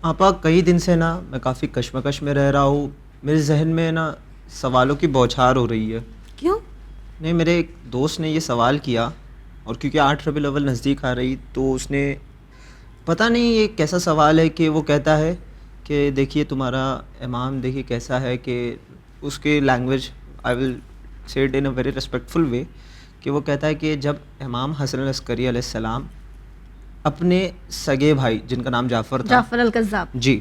آپا کئی دن سے نا میں کافی کشمکش میں رہ رہا ہوں. میرے ذہن میں نا سوالوں کی بوچھار ہو رہی ہے. کیوں؟ نہیں، میرے ایک دوست نے یہ سوال کیا، اور کیونکہ 8 ربیع الاول نزدیک آ رہی تو اس نے پتہ نہیں یہ کیسا سوال ہے کہ وہ کہتا ہے کہ دیکھیے تمہارا امام دیکھیے کیسا ہے، کہ اس کے language I will say it in a very respectful way, کہ وہ کہتا ہے کہ جب امام حسن العسکری علیہ السلام اپنے سگے بھائی جن کا نام جعفر تھا، جعفر القذاب، جی،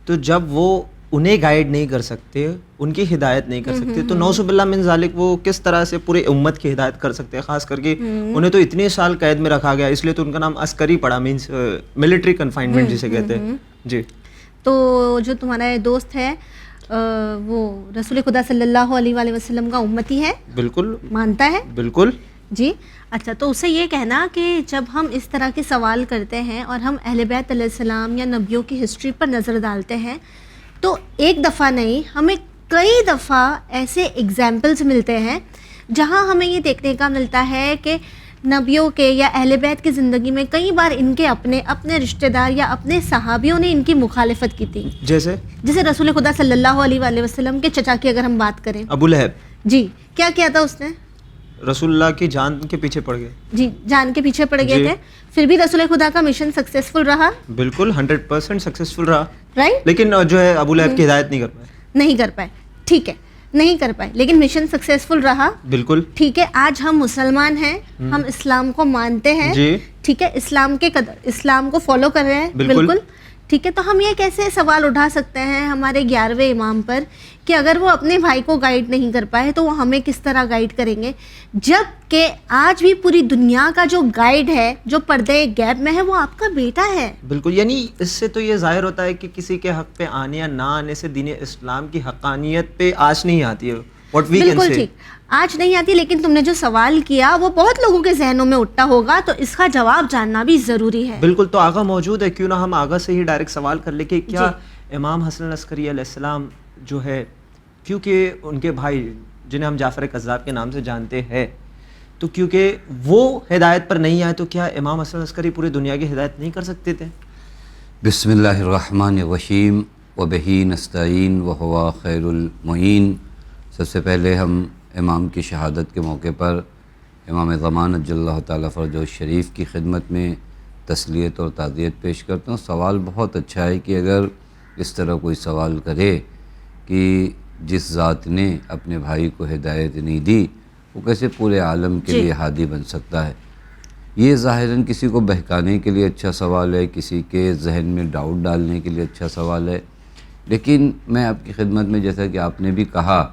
تو جب وہ انہیں گائیڈ نہیں کر سکتے، ان کی ہدایت نہیں کر سکتے، تو نعوذ باللہ من ذالک وہ کس طرح سے پورے امت کی ہدایت کر سکتے ہیں؟ خاص کر کے انہیں تو اتنے سال قید میں رکھا گیا، اس لیے تو ان کا نام عسکری پڑا، مینس ملٹری کنفائنمنٹ جسے کہتے ہیں. جی، تو جو تمہارا دوست ہے وہ رسول خدا صلی اللہ علیہ وآلہ وسلم کا امتی ہے؟ بالکل مانتا ہے؟ بالکل. جی اچھا، تو اسے یہ کہنا کہ جب ہم اس طرح کے سوال کرتے ہیں اور ہم اہل بیت علیہ السلام یا نبیوں کی ہسٹری پر نظر ڈالتے ہیں تو ایک دفعہ نہیں، ہمیں کئی دفعہ ایسے ایگزامپلز ملتے ہیں جہاں ہمیں یہ دیکھنے کا ملتا ہے کہ نبیوں کے یا اہل بیت کی زندگی میں کئی بار ان کے اپنے رشتہ دار یا اپنے صحابیوں نے ان کی مخالفت کی تھی. جیسے رسول خدا صلی اللہ علیہ وآلہ وسلم کے چچا کی اگر ہم بات کریں، ابو لہب. جی، کیا کیا تھا اس نے؟ رسول اللہ کی جان کے پیچھے پڑ گئے. جی، جان کے پیچھے پڑ گئے تھے، پھر بھی رسول خدا کا مشن سکسیسفل رہا. بالکل 100% سکسیسفل رہا، رائٹ. لیکن جو ہے ابو لہب کی ہدایت نہیں کر پائے. ٹھیک ہے، نہیں کر پائے، لیکن مشن سکسیسفل رہا. بالکل ٹھیک ہے، آج ہم مسلمان ہیں، ہم اسلام کو مانتے ہیں. جی، ٹھیک ہے، اسلام کو فالو کر رہے ہیں. بالکل ٹھیک ہے. تو ہم یہ کیسے سوال اٹھا سکتے ہیں ہمارے 11ویں امام پر کہ اگر وہ اپنے بھائی کو گائیڈ نہیں کر پائے تو وہ ہمیں کس طرح گائیڈ کریں گے، جب کہ آج بھی پوری دنیا کا جو گائیڈ ہے، جو پردے غیب میں ہے، وہ آپ کا بیٹا ہے. بالکل. یعنی اس سے تو یہ ظاہر ہوتا ہے کہ کسی کے حق پہ آنے یا نہ آنے سے دین اسلام کی حقانیت پہ آنچ نہیں آتی ہے. بالکل ٹھیک، آج نہیں آتی، لیکن تم نے جو سوال کیا وہ بہت لوگوں کے ذہنوں میں اٹھتا ہوگا، تو اس کا جواب جاننا بھی ضروری ہے. بالکل. تو آغا موجود ہے، کیوں نہ ہم آغا سے ہی ڈائریکٹ سوال کر لیں کہ کیا امام حسن العسکری علیہ السلام جو ہے، کیونکہ ان کے بھائی جنہیں ہم جعفر قذاب کے نام سے جانتے ہیں، تو کیونکہ وہ ہدایت پر نہیں آئے تو کیا امام حسن العسکری پوری دنیا کی ہدایت نہیں کر سکتے تھے؟ بسم اللہ الرحمن الرحیم وبہ نستعین وہو خیر المعین. سب سے پہلے ہم امام کی شہادت کے موقع پر امام زمان عجل اللہ تعالیٰ فرجہ الشریف کی خدمت میں تسلیت اور تعزیت پیش کرتا ہوں. سوال بہت اچھا ہے کہ اگر اس طرح کوئی سوال کرے کہ جس ذات نے اپنے بھائی کو ہدایت نہیں دی وہ کیسے پورے عالم کے لیے ہادی بن سکتا ہے. یہ ظاہراً کسی کو بہکانے کے لیے اچھا سوال ہے، کسی کے ذہن میں ڈاؤٹ ڈالنے کے لیے اچھا سوال ہے، لیکن میں آپ کی خدمت میں جیسا کہ آپ نے بھی کہا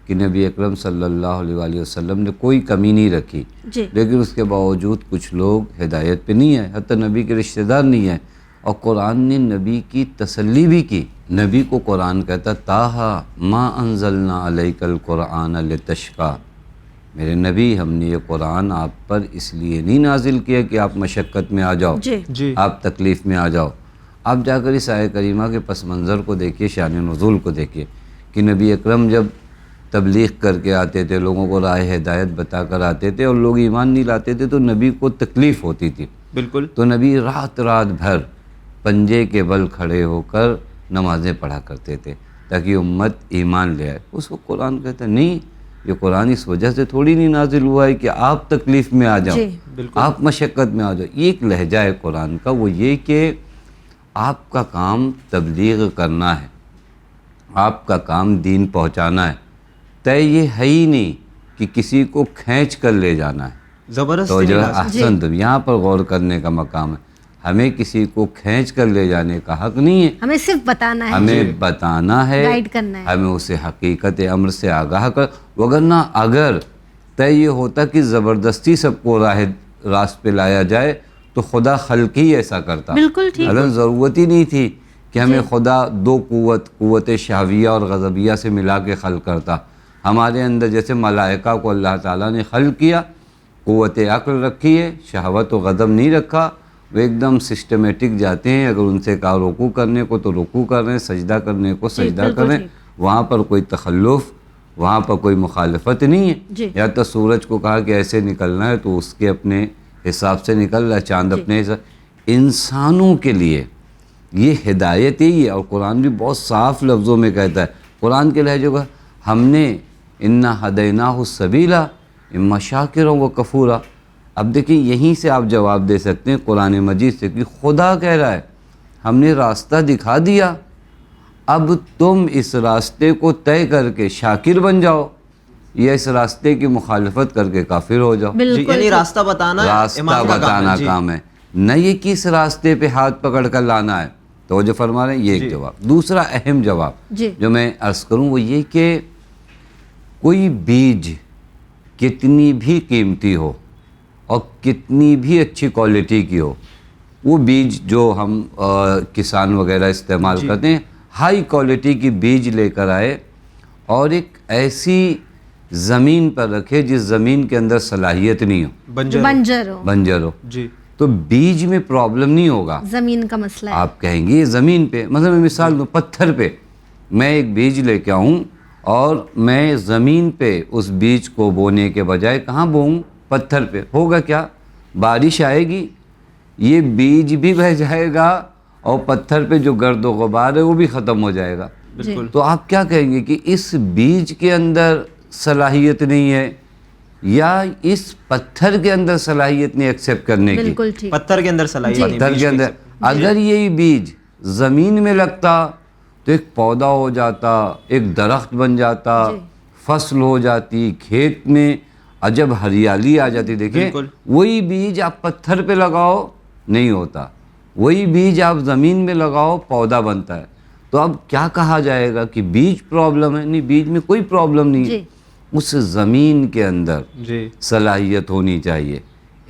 کہ نبی اکرم صلی اللہ علیہ وآلہ وسلم نے کوئی کمی نہیں رکھی، لیکن اس کے باوجود کچھ لوگ ہدایت پہ نہیں ہیں، حتیٰ نبی کے رشتہ دار نہیں ہیں. اور قرآن نے نبی کی تسلی بھی کی. نبی کو قرآن کہتا طٰہٰ ما انزلنا علیک القرآن لتشقیٰ، میرے نبی ہم نے یہ قرآن آپ پر اس لیے نہیں نازل کیا کہ آپ مشقت میں آ جاؤ، آپ تکلیف میں آ جاؤ. آپ جا کر اس آیہ کریمہ کے پس منظر کو دیکھیے، شان نزول کو دیکھیے کہ نبی اکرم جب تبلیغ کر کے آتے تھے، لوگوں کو راہ ہدایت بتا کر آتے تھے اور لوگ ایمان نہیں لاتے تھے تو نبی کو تکلیف ہوتی تھی. بالکل. تو نبی رات بھر پنجے کے بل کھڑے ہو کر نمازیں پڑھا کرتے تھے تاکہ امت ایمان لے آئے. اس کو قرآن کہتا ہے نہیں، یہ قرآن اس وجہ سے تھوڑی نہیں نازل ہوا ہے کہ آپ تکلیف میں آ جاؤ، آپ مشقت میں آ جاؤ. ایک لہجہ ہے قرآن کا، وہ یہ کہ آپ کا کام تبلیغ کرنا ہے، آپ کا کام دین پہنچانا ہے. طے یہ ہے ہی نہیں کہ کسی کو کھینچ کر لے جانا ہے. زبردست. تو جو احسن یہاں پر غور کرنے کا مقام ہے. ہمیں کسی کو کھینچ کر لے جانے کا حق نہیں ہے، ہمیں صرف بتانا ہے، ہمیں بتانا ہے، گائیڈ کرنا ہے، ہمیں اسے حقیقت امر سے آگاہ کر. وگرنہ اگر طے یہ ہوتا کہ زبردستی سب کو راست پہ لایا جائے تو خدا خلق ہی ایسا کرتا. بالکل ٹھیک. اگر ضرورت ہی نہیں تھی کہ ہمیں خدا دو قوت شہویہ اور غضبیہ سے ملا کے خلق کرتا. ہمارے اندر جیسے ملائکہ کو اللہ تعالیٰ نے خلق کیا، قوت عقل رکھی ہے، شہوت و غضب نہیں رکھا، وہ ایک دم سسٹمیٹک جاتے ہیں. اگر ان سے کہا رکوع کرنے کو تو رکوع کر رہے ہیں، سجدہ کرنے کو سجدہ کر رہے ہیں. وہاں پر کوئی تخلف، وہاں پر کوئی مخالفت نہیں ہے. یا تو سورج کو کہا کہ ایسے نکلنا ہے تو اس کے اپنے حساب سے نکل رہا ہے، چاند اپنے حساب. انسانوں کے لیے یہ ہدایت ہی ہے، اور قرآن بھی بہت صاف لفظوں میں کہتا ہے، قرآن کے لہجے کا ہم نے انا ہدیناہ السبیل اما شاکرا و کفورا. اب دیکھیں یہیں سے آپ جواب دے سکتے ہیں قرآن مجید سے کہ خدا کہہ رہا ہے ہم نے راستہ دکھا دیا، اب تم اس راستے کو طے کر کے شاکر بن جاؤ یا اس راستے کی مخالفت کر کے کافر ہو جاؤ. جی بالکل یعنی راستہ بتانا راستہ امام کا بتانا جی. کام ہے، نہ یہ کس راستے پہ ہاتھ پکڑ کر لانا ہے. تو جو فرما رہے ہیں یہ ایک جواب. دوسرا اہم جواب جی جو میں عرض کروں وہ یہ کہ کوئی بیج کتنی بھی قیمتی ہو اور کتنی بھی اچھی کوالٹی کی ہو، وہ بیج جو ہم کسان وغیرہ استعمال کرتے ہیں، ہائی کوالٹی کی بیج لے کر آئے اور ایک ایسی زمین پر رکھے جس زمین کے اندر صلاحیت نہیں ہو، بنجر ہو، جی تو بیج میں پرابلم نہیں ہوگا. زمین کا مسئلہ ہے. آپ کہیں گے زمین پہ، مثلا میں مثال دوں، پتھر پہ میں ایک بیج لے کے آؤں اور میں زمین پہ اس بیج کو بونے کے بجائے کہاں بوؤں؟ پتھر پہ. ہوگا کیا؟ بارش آئے گی، یہ بیج بھی بہہ جائے گا اور پتھر پہ جو گرد و غبار ہے وہ بھی ختم ہو جائے گا. بالکل. تو آپ کیا کہیں گے کہ اس بیج کے اندر صلاحیت نہیں ہے یا اس پتھر کے اندر صلاحیت نہیں ایکسیپٹ کرنے کی؟ بالکل ٹھیک. پتھر کے اندر صلاحیت نہیں، پتھر کے اندر اگر یہی بیج زمین میں لگتا تو ایک پودا ہو جاتا، ایک درخت بن جاتا، فصل ہو جاتی، کھیت میں عجب ہریالی آ جاتی. دیکھیں بالکل. وہی بیج آپ پتھر پہ لگاؤ نہیں ہوتا، وہی بیج آپ زمین میں لگاؤ پودا بنتا ہے. تو اب کیا کہا جائے گا کہ بیج پرابلم ہے؟ نہیں، بیج میں کوئی پرابلم نہیں ہے، اس زمین کے اندر جی صلاحیت ہونی چاہیے.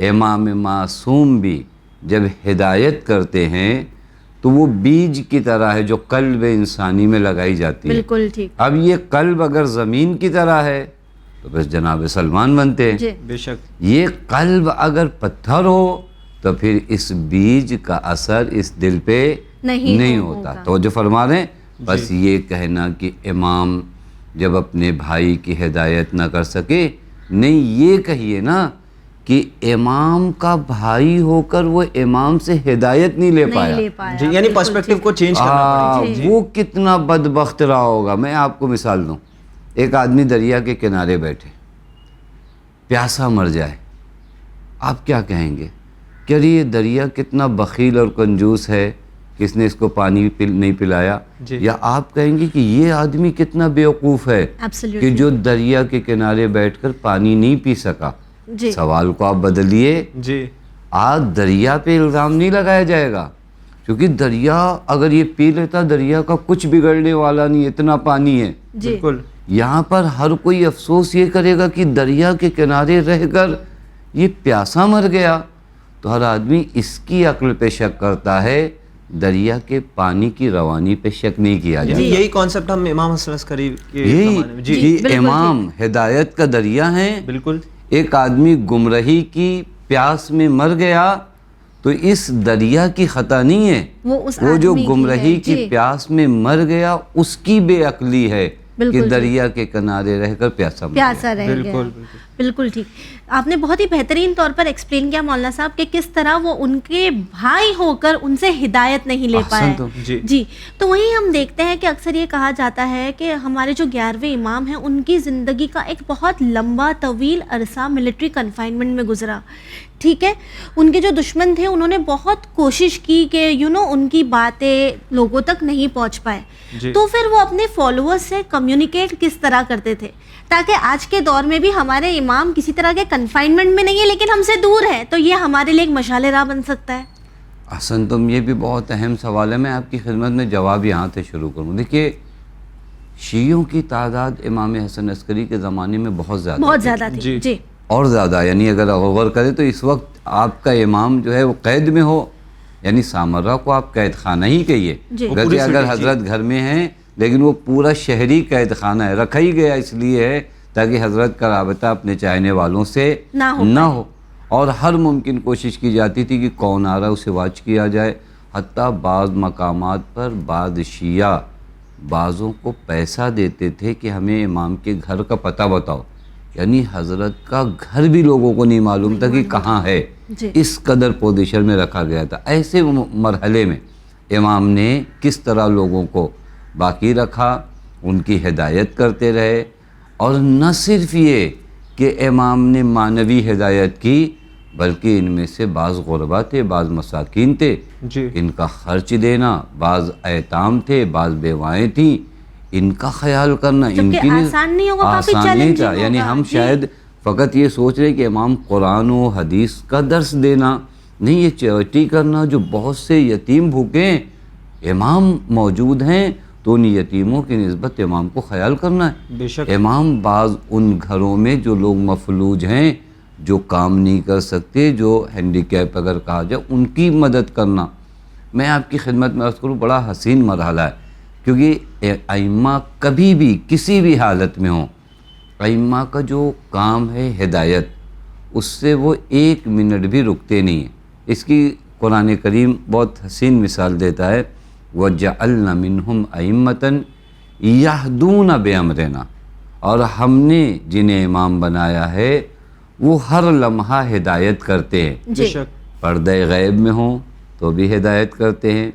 امام معصوم بھی جب ہدایت کرتے ہیں تو وہ بیج کی طرح ہے جو قلب انسانی میں لگائی جاتی ہے. بالکل ٹھیک. اب یہ قلب اگر زمین کی طرح ہے تو بس جناب سلمان بنتے ہیں. جی بے شک. یہ قلب اگر پتھر ہو تو پھر اس بیج کا اثر اس دل پہ نہیں ہوتا. تو جو فرما رہے ہیں بس یہ کہنا کہ امام جب اپنے بھائی کی ہدایت نہ کر سکے، نہیں یہ کہیے نا کہ امام کا بھائی ہو کر وہ امام سے ہدایت نہیں لے پایا. جی یعنی پرسپیکٹیو کو چینج کرنا پڑے گا. وہ کتنا بدبخت رہا ہوگا. میں آپ کو مثال دوں، ایک آدمی دریا کے کنارے بیٹھے پیاسا مر جائے، آپ کیا کہیں گے کہ ارے یہ دریا کتنا بخیل اور کنجوس ہے، کس نے اس کو پانی نہیں پلایا؟ یا آپ کہیں گے کہ یہ آدمی کتنا بیوقوف ہے کہ جو دریا کے کنارے بیٹھ کر پانی نہیں پی سکا. سوال کو آپ بدلیے. جی آج دریا پہ الزام نہیں لگایا جائے گا کیونکہ دریا اگر یہ پی لیتا، دریا کا کچھ بگڑنے والا نہیں، اتنا پانی ہے. بالکل. یہاں پر ہر کوئی افسوس یہ کرے گا کہ دریا کے کنارے رہ کر یہ پیاسا مر گیا. تو ہر آدمی اس کی عقل پہ شک کرتا ہے، دریا کے پانی کی روانی پہ شک نہیں کیا جائے. یہی کانسیپٹ ہم امام حسن عسکری کے زمانے میں. جی امام ہدایت کا دریا ہیں. بالکل. ایک آدمی گمراہی کی پیاس میں مر گیا تو اس دریا کی خطا نہیں ہے، وہ جو گمراہی کی پیاس میں مر گیا اس کی بے عقلی ہے کہ دریا کے کنارے رہ کر پیاسا رہ گیا. بالکل ٹھیک. آپ نے بہت ہی بہترین طور پر ایکسپلین کیا مولانا صاحب کہ کس طرح وہ ان کے بھائی ہو کر ان سے ہدایت نہیں لے پائے. جی تو وہیں ہم دیکھتے ہیں کہ اکثر یہ کہا جاتا ہے کہ ہمارے جو 11ویں امام ہیں ان کی زندگی کا ایک بہت لمبا طویل عرصہ ملٹری کنفائنمنٹ میں گزرا. ٹھیک ہے، ان کے جو دشمن تھے انہوں نے بہت کوشش کی کہ ان کی باتیں لوگوں تک نہیں پہنچ پائے. تو پھر وہ اپنے فالوورز سے کمیونیکیٹ کس طرح کرتے تھے تاکہ آج کے دور میں بھی ہمارے امام کسی طرح کے کنفائنمنٹ میں نہیں ہے لیکن ہم سے دور ہے، تو یہ ہمارے لیے ایک مشعل راہ بن سکتا ہے. حسن تم یہ بھی بہت اہم سوال ہے. میں آپ کی خدمت میں جواب یہاں سے شروع کروں. دیکھیے شیعوں کی تعداد امام حسن عسکری کے زمانے میں بہت زیادہ تھی. جی اور زیادہ، یعنی اگر غور کریں تو اس وقت آپ کا امام جو ہے وہ قید میں ہو، یعنی سامرہ کو آپ قید خانہ ہی کہیے. اگر حضرت گھر میں ہیں لیکن وہ پورا شہری قید خانہ ہے، رکھا ہی گیا اس لیے ہے تاکہ حضرت کا رابطہ اپنے چاہنے والوں سے نہ ہو. اور ہر ممکن کوشش کی جاتی تھی کہ کون آ رہا ہے اسے واچ کیا جائے. حتیٰ بعض مقامات پر بعض شیعہ بعضوں کو پیسہ دیتے تھے کہ ہمیں امام کے گھر کا پتہ بتاؤ، یعنی حضرت کا گھر بھی لوگوں کو نہیں معلوم تھا کہ کہاں ہے. اس قدر پوزیشن میں رکھا گیا تھا. ایسے مرحلے میں امام نے کس طرح لوگوں کو باقی رکھا، ان کی ہدایت کرتے رہے، اور نہ صرف یہ کہ امام نے معنوی ہدایت کی بلکہ ان میں سے بعض غربا تھے، بعض مساکین تھے، جی ان کا خرچ دینا، بعض ایتام تھے، بعض بیوائیں تھیں، ان کا خیال کرنا ان جبکہ کی آسان نہیں ہوگا، کافی آسان نہیں تھا۔ چیلنجنگ یعنی ہوگا، ہم جی۔ شاید فقط یہ سوچ رہے کہ امام قرآن و حدیث کا درس دینا نہیں، یہ چیریٹی کرنا، جو بہت سے یتیم بھوکے ہیں، امام موجود ہیں تو ان یتیموں کی نسبت امام کو خیال کرنا ہے۔ بے شک امام بعض ان گھروں میں جو لوگ مفلوج ہیں، جو کام نہیں کر سکتے، جو ہینڈی کیپ اگر کہا جائے، ان کی مدد کرنا۔ میں آپ کی خدمت میں عرض کروں، بڑا حسین مرحلہ ہے، کیونکہ ائمہ کبھی بھی کسی بھی حالت میں ہوں، ائمہ کا جو کام ہے ہدایت، اس سے وہ ایک منٹ بھی رکتے نہیں ہیں۔ اس کی قرآن کریم بہت حسین مثال دیتا ہے، وَجَعَلْنَا مِنْهُمْ أَئِمَّةً يَهْدُونَ بِأَمْرِنَا، اور ہم نے جنہیں امام بنایا ہے وہ ہر لمحہ ہدایت کرتے ہیں، بے جی شک پردہ غیب میں ہوں تو بھی ہدایت کرتے ہیں،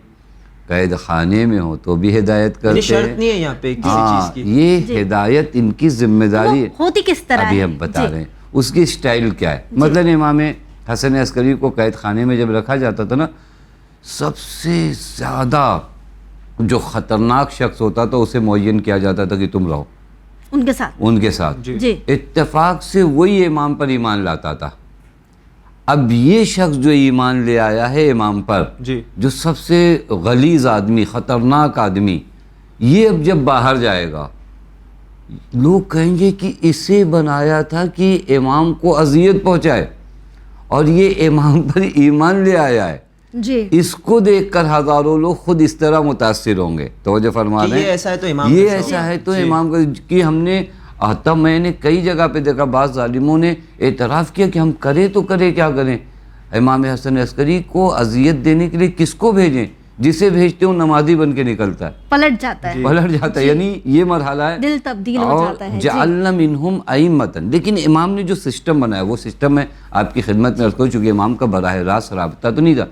قید خانے میں ہوں تو بھی ہدایت یعنی کرتے شرط ہیں۔ نہیں ہے یہاں پہ کسی ہاں، چیز کی۔ یہ ہدایت ان کی ذمہ داری ہے۔ ہوتی کس طرح ابھی ہے؟ ہم بتا جی۔ رہے ہیں اس کی سٹائل کیا ہے۔ مثلاً امام حسن عسکری کو قید خانے میں جب رکھا جاتا تھا نا، سب سے زیادہ جو خطرناک شخص ہوتا تھا اسے معین کیا جاتا تھا کہ تم رہو ان کے ساتھ، ان کے ساتھ۔ جی جی اتفاق سے وہی امام پر ایمان لاتا تھا۔ اب یہ شخص جو ایمان لے آیا ہے امام پر، جی جو سب سے غلیظ آدمی، خطرناک آدمی، یہ اب جب باہر جائے گا لوگ کہیں گے کہ اسے بنایا تھا کہ امام کو اذیت پہنچائے، اور یہ امام پر ایمان لے آیا ہے۔ جی اس کو دیکھ کر ہزاروں لوگ خود اس طرح متاثر ہوں گے۔ توجہ فرما کہ لیں، یہ ایسا ہے تو امام یہ کیسا ایسا ہوگا؟ ہے تو جی۔ امام کا، کہ ہم نے تب میں نے کئی جگہ پہ دیکھا بعض ظالموں نے اعتراف کیا کہ ہم کریں تو کریں کیا کریں، امام حسن عسکری کو اذیت دینے کے لیے کس کو بھیجیں؟ جسے بھیجتے ہوں نمازی بن کے نکلتا ہے، پلٹ جاتا ہے، پلٹ جاتا ہے۔ یعنی یہ مرحلہ ہے، دل تبدیل ہو اور جاتا ہے۔ جی جعلنا منہم ائمۃ، لیکن امام نے جو سسٹم بنایا وہ سسٹم میں آپ کی خدمت میں عرض کروں، چونکہ امام کا براہ راست رابطہ تو نہیں تھا۔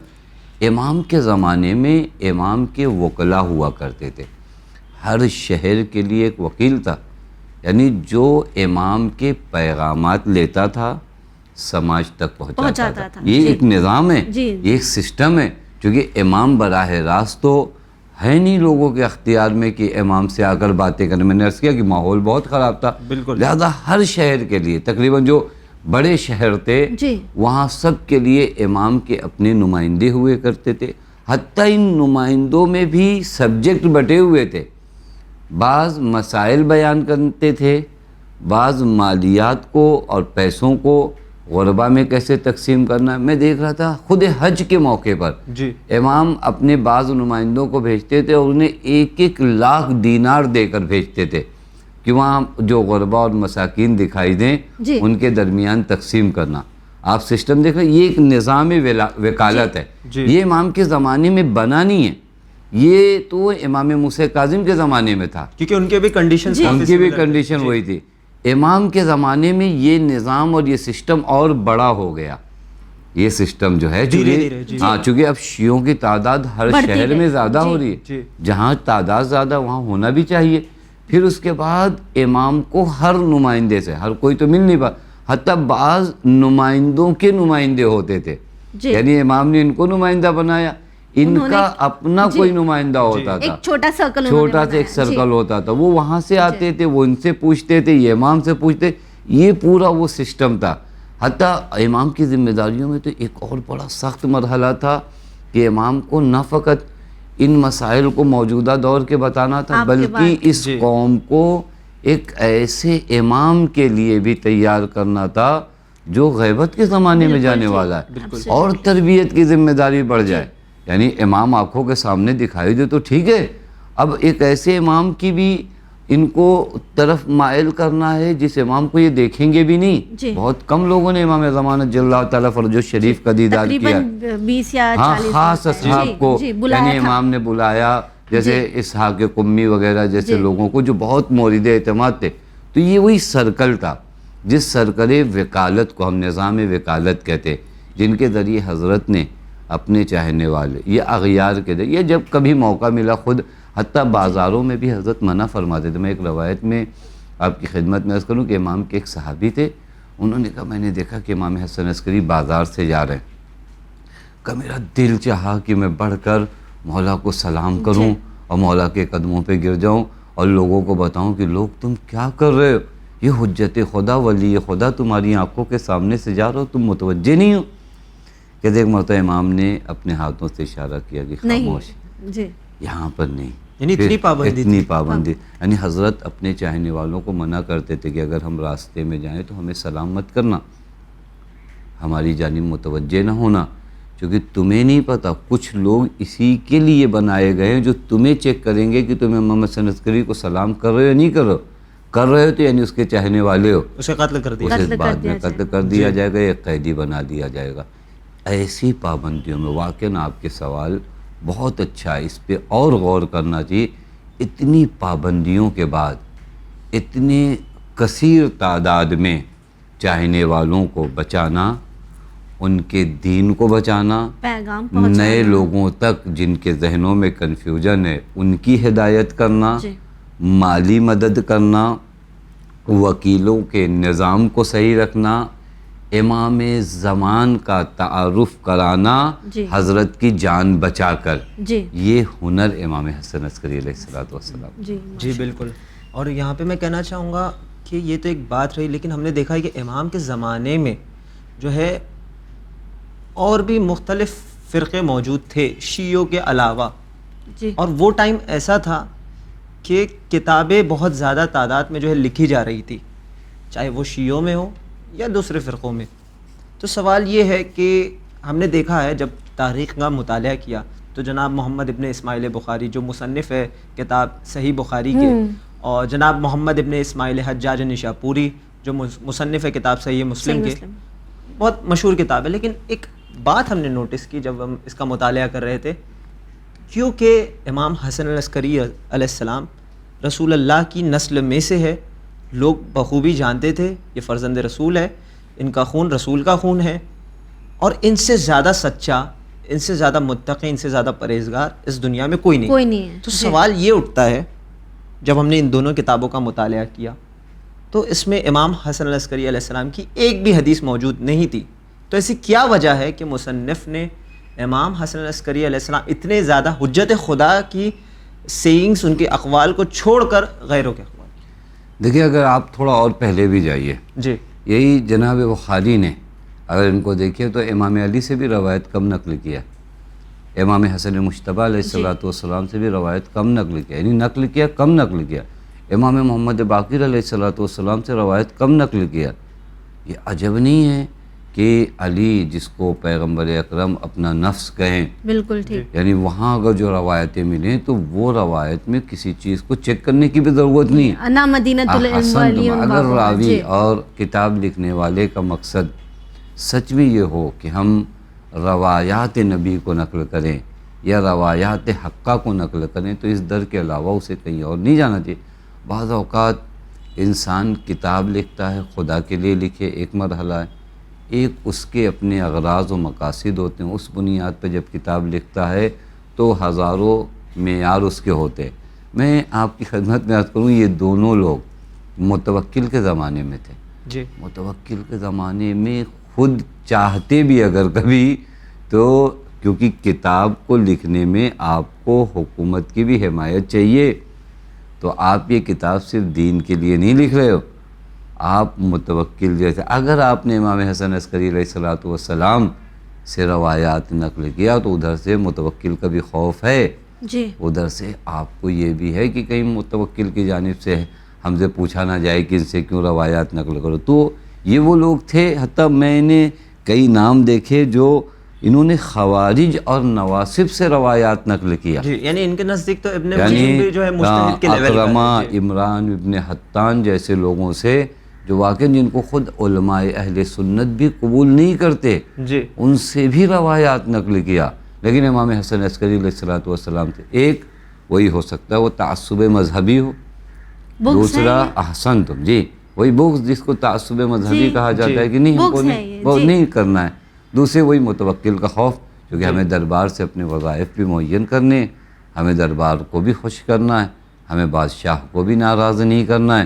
امام کے زمانے میں امام کے وکلا ہوا کرتے تھے، ہر شہر کے لیے ایک وکیل تھا، یعنی جو امام کے پیغامات لیتا تھا سماج تک پہنچاتا تھا۔ یہ ایک نظام ہے، جی۔ یہ ایک سسٹم ہے، کیونکہ امام براہ راست تو ہے نہیں لوگوں کے اختیار میں کہ امام سے آ کر باتیں کریں۔ میں نے عرض کیا کہ ماحول بہت خراب تھا، بالکل۔ لہذا ہر شہر کے لیے تقریباً جو بڑے شہر تھے جی وہاں سب کے لیے امام کے اپنے نمائندے ہوئے کرتے تھے، حتیٰ ان نمائندوں میں بھی سبجیکٹ بٹے ہوئے تھے، بعض مسائل بیان کرتے تھے، بعض مالیات کو اور پیسوں کو غربا میں کیسے تقسیم کرنا ہے۔ میں دیکھ رہا تھا خود حج کے موقع پر جی امام اپنے بعض نمائندوں کو بھیجتے تھے اور انہیں 1-1 لاکھ دینار دے کر بھیجتے تھے کہ وہاں جو غربا اور مساکین دکھائی دیں جی ان کے درمیان تقسیم کرنا۔ آپ سسٹم دیکھ رہے ہیں، یہ ایک نظام وکالت ہے، جی۔ یہ امام کے زمانے میں بنا نہیں ہے، یہ تو امام موسیٰ کاظم کے زمانے میں تھا، کیونکہ ان کے بھی کنڈیشنز ان کی بھی کنڈیشن وہی تھی۔ امام کے زمانے میں یہ نظام اور یہ سسٹم اور بڑا ہو گیا، یہ سسٹم جو ہے دھیرے دھیرے، جی۔ ہاں، چونکہ اب شیعوں کی تعداد ہر بڑھتی شہر ہے، میں زیادہ جی، ہو رہی ہے، جی۔ جہاں تعداد زیادہ وہاں ہونا بھی چاہیے۔ پھر اس کے بعد امام کو ہر نمائندے سے، ہر کوئی تو مل نہیں پا، حتیٰ بعض نمائندوں کے نمائندے ہوتے تھے، جی یعنی امام نے ان کو نمائندہ بنایا، ان انہوں نے- کا اپنا جی۔ کوئی نمائندہ ہوتا تھا، ایک چھوٹا سرکل چھوٹا سا ایک سرکل ہوتا تھا، وہ وہاں سے آتے تھے، وہ ان سے پوچھتے تھے، یہ امام سے پوچھتے، یہ پورا وہ سسٹم تھا۔ حتیٰ امام کی ذمہ داریوں میں تو ایک اور بڑا سخت مرحلہ تھا کہ امام کو نہ فقط ان مسائل کو موجودہ دور کے بتانا تھا، آپ کے بلکہ بعد۔ اس جی۔ قوم کو ایک ایسے امام کے لیے بھی تیار کرنا تھا جو غیبت کے زمانے میں جانے والا ہے، اور تربیت کی ذمہ داری بڑھ جائے۔ یعنی امام آنکھوں کے سامنے دکھائی دے تو ٹھیک ہے، اب ایک ایسے امام کی بھی ان کو طرف مائل کرنا ہے جس امام کو یہ دیکھیں گے بھی نہیں۔ جی۔ بہت کم لوگوں نے امام ضمانت جل اللہ تعالیٰ فرج شریف کا دیدار کیا، تقریباً 20 یا 40 ہاں خاص اصحاب کو، یعنی امام نے بلایا، جیسے اسحاق قمی وغیرہ جیسے لوگوں کو جو بہت مورد اعتماد تھے۔ تو یہ وہی سرکل تھا جس سرکل وکالت کو ہم نظام وکالت کہتے، جن کے ذریعے حضرت نے اپنے چاہنے والے، یہ اغیار کے دے، یہ جب کبھی موقع ملا خود حتیٰ بازاروں میں بھی حضرت منع فرماتے تھے. میں ایک روایت میں آپ کی خدمت میں عرض کروں کہ امام کے ایک صحابی تھے، انہوں نے کہا میں نے دیکھا کہ امام حسن عسکری بازار سے جا رہے ہیں، کہ میرا دل چاہا کہ میں بڑھ کر مولا کو سلام کروں اور مولا کے قدموں پہ گر جاؤں اور لوگوں کو بتاؤں کہ لوگ تم کیا کر رہے ہو، یہ حجت خدا ولی خدا تمہاری آنکھوں کے سامنے سے جا رہا ہو، تم متوجہ نہیں ہو. کہ ایک مرتبہ امام نے اپنے ہاتھوں سے اشارہ کیا کہ خاموش، جی یہاں پر نہیں. یعنی اتنی پابندی اتنی پابندی، یعنی حضرت اپنے چاہنے والوں کو منع کرتے تھے کہ اگر ہم راستے میں جائیں تو ہمیں سلام مت کرنا، ہماری جانب متوجہ نہ ہونا، کیونکہ تمہیں نہیں پتہ کچھ لوگ اسی کے لیے بنائے گئے ہیں جو تمہیں چیک کریں گے کہ تم امام حسن عسکری کو سلام کر رہے ہو یا نہیں کر رہے ہو. کر رہے ہو تو یعنی اس کے چاہنے والے ہو، اسے قتل کر دیا. اسے بعد میں قتل کر دیا جائے گا، ایک قیدی بنا دیا جائے گا. ایسی پابندیوں میں واقعاً آپ کے سوال بہت اچھا ہے، اس پہ اور غور کرنا چاہیے. اتنی پابندیوں کے بعد اتنے کثیر تعداد میں چاہنے والوں کو بچانا، ان کے دین کو بچانا، پیغام نئے لوگوں تک جن کے ذہنوں میں کنفیوژن ہے ان کی ہدایت کرنا، مالی مدد کرنا، وکیلوں کے نظام کو صحیح رکھنا، امام زمان کا تعارف کرانا حضرت کی جان بچا کر، یہ ہنر امام حسن عسکری علیہ السلام. جی بالکل. اور یہاں پہ میں کہنا چاہوں گا کہ یہ تو ایک بات رہی، لیکن ہم نے دیکھا ہے کہ امام کے زمانے میں جو ہے اور بھی مختلف فرقے موجود تھے شیعوں کے علاوہ، اور وہ ٹائم ایسا تھا کہ کتابیں بہت زیادہ تعداد میں جو ہے لکھی جا رہی تھی، چاہے وہ شیعوں میں ہو یا دوسرے فرقوں میں. تو سوال یہ ہے کہ ہم نے دیکھا ہے جب تاریخ کا مطالعہ کیا تو جناب محمد ابن اسماعیل بخاری جو مصنف ہے کتاب صحیح بخاری کے، اور جناب محمد ابن اسماعیل حجاج نشاپوری جو مصنف ہے کتاب صحیح مسلم کے، بہت مشہور کتاب ہے. لیکن ایک بات ہم نے نوٹس کی جب ہم اس کا مطالعہ کر رہے تھے، کیونکہ امام حسن العسکری علیہ السلام رسول اللہ کی نسل میں سے ہے، لوگ بخوبی جانتے تھے یہ فرزند رسول ہے، ان کا خون رسول کا خون ہے، اور ان سے زیادہ سچا، ان سے زیادہ متقی، ان سے زیادہ پرہیزگار اس دنیا میں کوئی نہیں ہے. تو سوال یہ اٹھتا ہے جب ہم نے ان دونوں کتابوں کا مطالعہ کیا تو اس میں امام حسن العسکری علیہ السلام کی ایک بھی حدیث موجود نہیں تھی. تو ایسی کیا وجہ ہے کہ مصنف نے امام حسن العسکری علیہ السلام اتنے زیادہ حجت خدا کی سیئنگز، ان کے اقوال کو چھوڑ کر غیروں کے اقوال؟ دیکھیے اگر آپ تھوڑا اور پہلے بھی جائیے، جی یہی جناب بخاری نے اگر ان کو دیکھیے تو امام علی سے بھی روایت کم نقل کیا، امام حسن مجتبیٰ علیہ السلام سے بھی روایت کم نقل کیا، یعنی نقل کیا کم نقل کیا. امام محمد باقر علیہ السلام سے روایت کم نقل کیا. یہ عجب نہیں ہے کہ علی جس کو پیغمبر اکرم اپنا نفس کہیں، بالکل ٹھیک، یعنی وہاں اگر جو روایتیں ملیں تو وہ روایت میں کسی چیز کو چیک کرنے کی بھی ضرورت نہیں ہے. انا مدینۃ العلم والی اگر راوی اور کتاب لکھنے والے کا مقصد سچ میں یہ ہو کہ ہم روایات نبی کو نقل کریں یا روایات حقہ کو نقل کریں تو اس در کے علاوہ اسے کہیں اور نہیں جانا چاہیے. بعض اوقات انسان کتاب لکھتا ہے، خدا کے لیے لکھے ایک مرحلہ ہے، ایک اس کے اپنے اغراض و مقاصد ہوتے ہیں، اس بنیاد پہ جب کتاب لکھتا ہے تو ہزاروں معیار اس کے ہوتے ہیں. میں آپ کی خدمت میں عرض کروں یہ دونوں لوگ متوکل کے زمانے میں تھے. جی متوکل کے زمانے میں خود چاہتے بھی اگر کبھی تو، کیونکہ کتاب کو لکھنے میں آپ کو حکومت کی بھی حمایت چاہیے، تو آپ یہ کتاب صرف دین کے لیے نہیں لکھ رہے ہو، آپ متوکل جیسے اگر آپ نے امام حسن عسکری علیہ السلام سے روایات نقل کیا تو ادھر سے متوکل کا بھی خوف ہے، جی ادھر سے آپ کو یہ بھی ہے کہ کہیں متوکل کی جانب سے ہم سے پوچھا نہ جائے کہ ان سے کیوں روایات نقل کرو. تو یہ وہ لوگ تھے، حتیٰ میں نے کئی نام دیکھے جو انہوں نے خوارج اور نواسب سے روایات نقل کیا. جی یعنی ان کے نزدیک تو ابن یعنی بھی جو ہے مجتہد کے لیول کا اکرمہ، ہے. عمران ابن حطان جیسے لوگوں سے جو واقعی جن کو خود علماء اہل سنت بھی قبول نہیں کرتے، جی ان سے بھی روایات نقل کیا. لیکن امام حسن عسکری علیہ السلام سے ایک وہی ہو سکتا ہے وہ تعصب مذہبی ہو، دوسرا احسن تم جی وہی بغض جس کو تعصب مذہبی کہا جاتا ہے کہ نہیں ہم کو نہیں وہ نہیں کرنا ہے، دوسرے وہی متوکل کا خوف کیونکہ ہمیں دربار سے اپنے وظائف بھی معین کرنے ہیں، ہمیں دربار کو بھی خوش کرنا ہے، ہمیں بادشاہ کو بھی ناراض نہیں کرنا ہے۔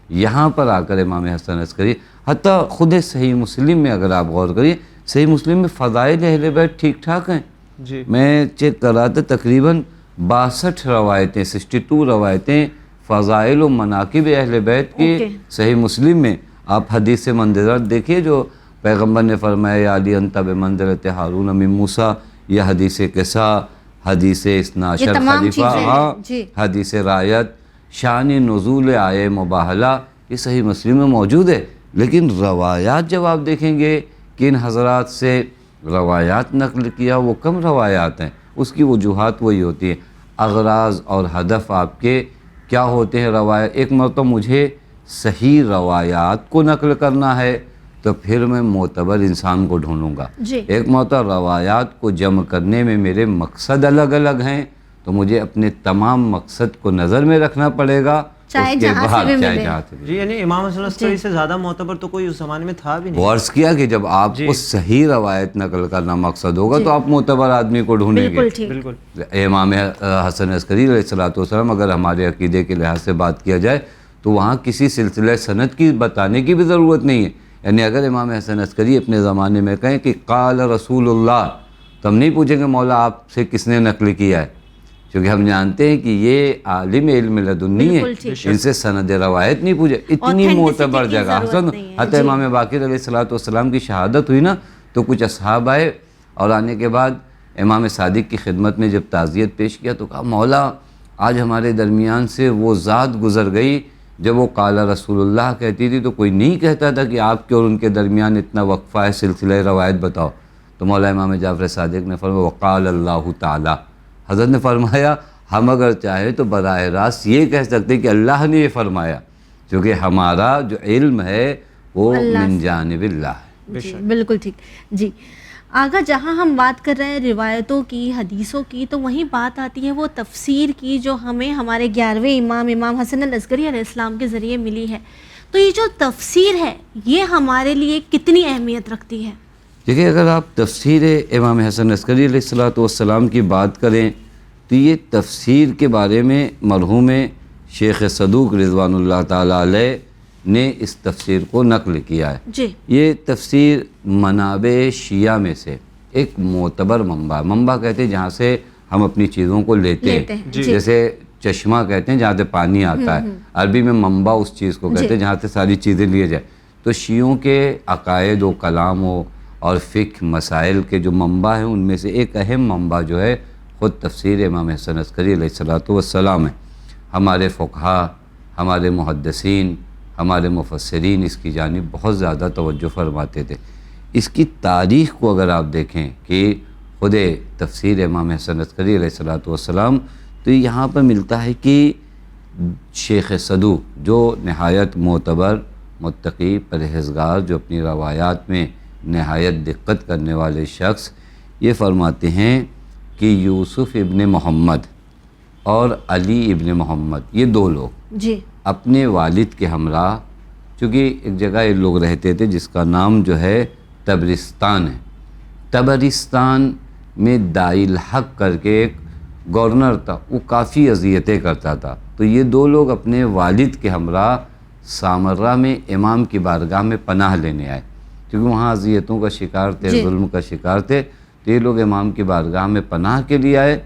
یہاں پر آ کر امام حسن عسکری حتیٰ خود صحیح مسلم میں اگر آپ غور کریے، صحیح مسلم میں فضائل اہل بیت ٹھیک ٹھاک ہیں۔ جی میں چیک کر رہا تھا، تقریباً 62 روایتیں 62 روایتیں فضائل و مناقب اہل بیت کی صحیح مسلم میں۔ آپ حدیث مندرجات دیکھیے جو پیغمبر نے فرمایا یا علی انت بمنزلۃ ہارون من موسیٰ، یہ حدیث قصہ، حدیث اثنا عشر خلیفہ، ہاں حدیث رایت، شان نزول آیے مباہلہ، یہ صحیح مسلم میں موجود ہے۔ لیکن روایات جب آپ دیکھیں گے کہ ان حضرات سے روایات نقل کیا، وہ کم روایات ہیں، اس کی وجوہات وہی ہوتی ہیں۔ اغراض اور ہدف آپ کے کیا ہوتے ہیں روایت؟ ایک مرتبہ مجھے صحیح روایات کو نقل کرنا ہے تو پھر میں معتبر انسان کو ڈھونڈوں گا۔ ایک مرتبہ روایات کو جمع کرنے میں میرے مقصد الگ الگ ہیں تو مجھے اپنے تمام مقصد کو نظر میں رکھنا پڑے گا، چاہے جہاں سے بھی جی، یعنی امام حسن عسکری سے زیادہ معتبر تو کوئی اس زمانے میں تھا بھی نہیں۔ وہ عرض کیا کہ جب آپ کو صحیح روایت نقل کرنا مقصد ہوگا تو آپ معتبر آدمی کو ڈھونڈیں گے۔ بالکل امام حسن عسکری علیہ الصلوۃ والسلام اگر ہمارے عقیدے کے لحاظ سے بات کیا جائے تو وہاں کسی سلسلہ سند کی بتانے کی بھی ضرورت نہیں ہے۔ یعنی اگر امام حسن عسکری اپنے زمانے میں کہیں کہ قال رسول اللہ تو ہم نہیں پوچھیں گے مولا آپ سے کس نے نقل کیا ہے، کیونکہ ہم جانتے ہیں کہ یہ عالم علم لدنی ہے، ان سے سند روایت نہیں پوچھے۔ اتنی معتبر جگہ حتی امام باقر علیہ الصلوۃ والسلام کی شہادت ہوئی نا تو کچھ اصحاب آئے اور آنے کے بعد امام صادق کی خدمت میں جب تعزیت پیش کیا تو کہا مولا آج ہمارے درمیان سے وہ ذات گزر گئی، جب وہ قال رسول اللہ کہتی تھی تو کوئی نہیں کہتا تھا کہ آپ کے اور ان کے درمیان اتنا وقفہ ہے، سلسلہ روایت بتاؤ۔ تو مولا امام جعفر صادق نے فرمایا وقال اللہ تعالی، حضرت نے فرمایا ہم اگر چاہیں تو براہ راست یہ کہہ سکتے کہ اللہ نے یہ فرمایا، کیونکہ ہمارا جو علم ہے وہ من جانب اللہ ہے۔ بالکل ٹھیک جی۔ آگا جہاں ہم بات کر رہے ہیں روایتوں کی، حدیثوں کی، تو وہیں بات آتی ہے وہ تفسیر کی جو ہمیں ہمارے 11ویں امام حسن العسکری علیہ السلام کے ذریعے ملی ہے۔ تو یہ جو تفسیر ہے یہ ہمارے لیے کتنی اہمیت رکھتی ہے؟ دیکھیں اگر آپ تفسیر امام حسن عسکری علیہ الصلوۃ والسلام کی بات کریں تو یہ تفسیر کے بارے میں مرحوم شیخ صدوق رضوان اللہ تعالیٰ علیہ نے اس تفسیر کو نقل کیا ہے۔ جی یہ تفسیر منابع شیعہ میں سے ایک معتبر منبع کہتے ہیں جہاں سے ہم اپنی چیزوں کو لیتے ہیں، جیسے چشمہ کہتے ہیں جہاں سے پانی آتا ہے، عربی میں منبع اس چیز کو کہتے ہیں جہاں سے ساری چیزیں لیے جائیں۔ تو شیعوں کے عقائد و کلام اور فقہ مسائل کے جو منبع ہیں ان میں سے ایک اہم منبع جو ہے خود تفسیر امام حسن عسکری علیہ الصلوۃ والسلام ہے۔ ہمارے فقہا، ہمارے محدثین، ہمارے مفسرین اس کی جانب بہت زیادہ توجہ فرماتے تھے۔ اس کی تاریخ کو اگر آپ دیکھیں کہ خود تفسیر امام حسن عسکری علیہ الصلوۃ والسلام تو یہاں پر ملتا ہے کہ شیخ صدوق جو نہایت معتبر، متقی، پرہیزگار، جو اپنی روایات میں نہایت دقت کرنے والے شخص، یہ فرماتے ہیں کہ یوسف ابن محمد اور علی ابن محمد یہ دو لوگ جی اپنے والد کے ہمراہ، چونکہ ایک جگہ یہ لوگ رہتے تھے جس کا نام جو ہے تبرستان ہے، تبرستان میں دائی الحق کر کے ایک گورنر تھا، وہ کافی اذیتیں کرتا تھا، تو یہ دو لوگ اپنے والد کے ہمراہ سامرہ میں امام کی بارگاہ میں پناہ لینے آئے، کیونکہ وہاں اذیتوں کا شکار تھے، ظلم کا شکار تھے، تو یہ لوگ امام کی بارگاہ میں پناہ کے لیے آئے۔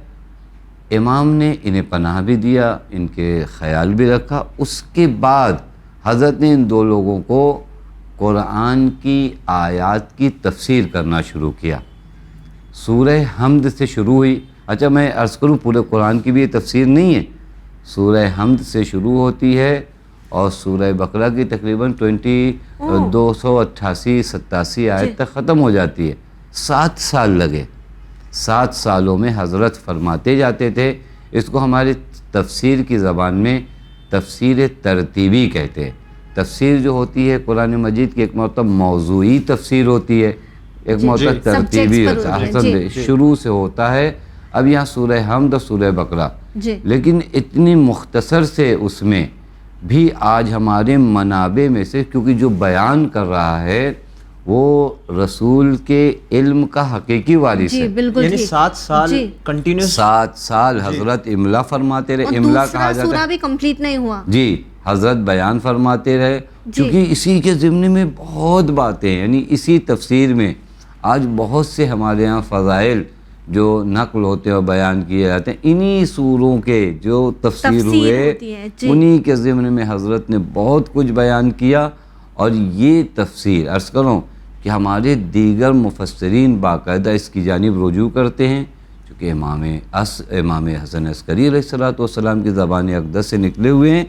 امام نے انہیں پناہ بھی دیا، ان کے خیال بھی رکھا۔ اس کے بعد حضرت نے ان دو لوگوں کو قرآن کی آیات کی تفسیر کرنا شروع کیا۔ سورہ حمد سے شروع ہوئی۔ اچھا میں عرض کروں پورے قرآن کی بھی یہ تفسیر نہیں ہے، سورہ حمد سے شروع ہوتی ہے اور سورہ بقرہ کی تقریباً 288-87 آیت تک ختم ہو جاتی ہے۔ 7 سال لگے، 7 سالوں میں حضرت فرماتے جاتے تھے۔ اس کو ہمارے تفسیر کی زبان میں تفسیر ترتیبی کہتے ہیں۔ تفسیر جو ہوتی ہے قرآن مجید کی ایک مرتبہ موضوعی تفسیر ہوتی ہے، ایک مرتبہ ترتیبی ہوتا ہے، شروع سے ہوتا ہے۔ اب یہاں سورہ حمد اور سورہ بقرہ، لیکن اتنی مختصر سے اس میں بھی آج ہمارے منابع میں سے، کیونکہ جو بیان کر رہا ہے وہ رسول کے علم کا حقیقی وارث جی ہے. بالکل یعنی ٹھیک. 7 سال جی. کنٹینیوس 7 سال حضرت املا فرماتے رہے. اور املا دوسرا کہا جاتا سورہ ہے بھی کمپلیٹ نہیں ہوا. جی حضرت بیان فرماتے رہے. چونکہ اسی کے ضمن میں بہت باتیں ہیں، یعنی اسی تفسیر میں آج بہت سے ہمارے ہاں فضائل جو نقل ہوتے ہیں اور بیان کیے جاتے ہیں، انہی سوروں کے جو تفسیر ہوئے ہوتی ہے. جی انہی کے ضمن میں حضرت نے بہت کچھ بیان کیا. اور یہ تفسیر عرض کروں کہ ہمارے دیگر مفسرین باقاعدہ اس کی جانب رجوع کرتے ہیں، چونکہ امام حسن عسکری علیہ السلام کی زبان اقدس سے نکلے ہوئے ہیں.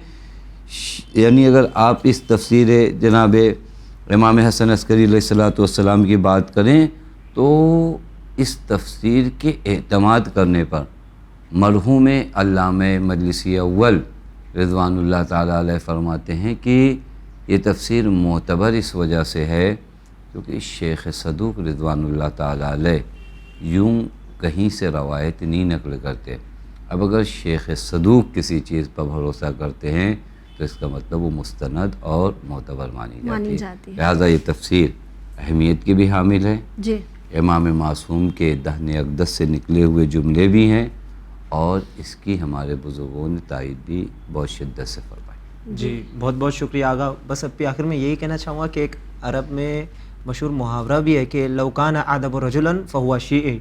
یعنی اگر آپ اس تفسیر جناب امام حسن عسکری علیہ السلام کی بات کریں تو اس تفسیر کے اعتماد کرنے پر مرحوم علامہ مجلسی اول رضوان اللہ تعالیٰ علیہ فرماتے ہیں کہ یہ تفسیر معتبر اس وجہ سے ہے کیونکہ شیخ صدوق رضوان اللہ تعالیٰ علیہ یوں کہیں سے روایت نہیں نقل کرتے. اب اگر شیخ صدوق کسی چیز پر بھروسہ کرتے ہیں تو اس کا مطلب وہ مستند اور معتبر مانی جاتی ہے. لہٰذا یہ تفسیر اہمیت کی بھی حامل ہے. جی امام معصوم کے دہن اقدس سے نکلے ہوئے جملے بھی ہیں اور اس کی ہمارے بزرگوں نے تائید بھی بہت شدت سے فرمائی. جی بہت بہت شکریہ آغا. بس اب آخر میں یہی کہنا چاہوں گا کہ ایک عرب میں مشہور محاورہ بھی ہے کہ لو کان ادب رجلا فہو شیعی،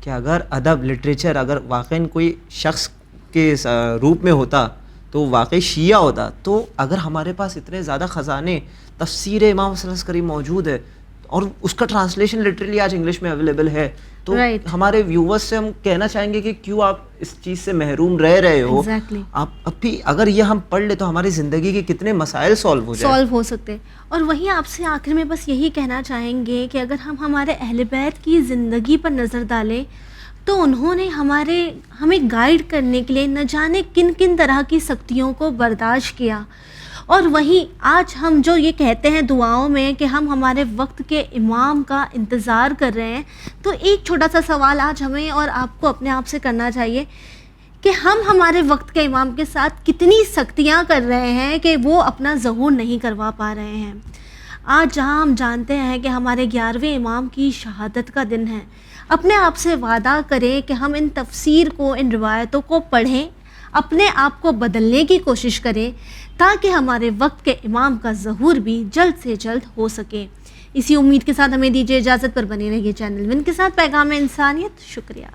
کہ اگر ادب لٹریچر اگر واقعی کوئی شخص کے روپ میں ہوتا تو واقعی شیعہ ہوتا. تو اگر ہمارے پاس اتنے زیادہ خزانے تفسیر امام حسن عسکری موجود ہے اور اس کا ٹرانسلیشن لٹرلی آج انگلش میں اویلیبل ہے، تو ہمارے ویورز سے ہم کہنا چاہیں گے کہ کیوں آپ اس چیز سے محروم رہے ہو. آپ اب بھی اگر یہ ہم پڑھ لیں تو ہماری زندگی کے کتنے مسائل سالو ہو سکتے. اور وہیں آپ سے آخر میں بس یہی کہنا چاہیں گے کہ اگر ہم ہمارے اہل بیت کی زندگی پر نظر ڈالیں تو انہوں نے ہمیں گائیڈ کرنے کے لیے نہ جانے کن کن طرح کی سختیوں کو برداشت کیا. اور وہیں آج ہم جو یہ کہتے ہیں دعاؤں میں کہ ہم ہمارے وقت کے امام کا انتظار کر رہے ہیں، تو ایک چھوٹا سا سوال آج ہمیں اور آپ کو اپنے آپ سے کرنا چاہیے کہ ہم ہمارے وقت کے امام کے ساتھ کتنی سختیاں کر رہے ہیں کہ وہ اپنا ظہور نہیں کروا پا رہے ہیں. آج جہاں ہم جانتے ہیں کہ ہمارے 11ویں امام کی شہادت کا دن ہے، اپنے آپ سے وعدہ کریں کہ ہم ان تفسیر کو، ان روایتوں کو پڑھیں، اپنے آپ کو بدلنے کی کوشش کریں تاکہ ہمارے وقت کے امام کا ظہور بھی جلد سے جلد ہو سکے. اسی امید کے ساتھ ہمیں دیجیے اجازت. پر بنے رہیے چینل ون کے ساتھ پیغام انسانیت. شکریہ.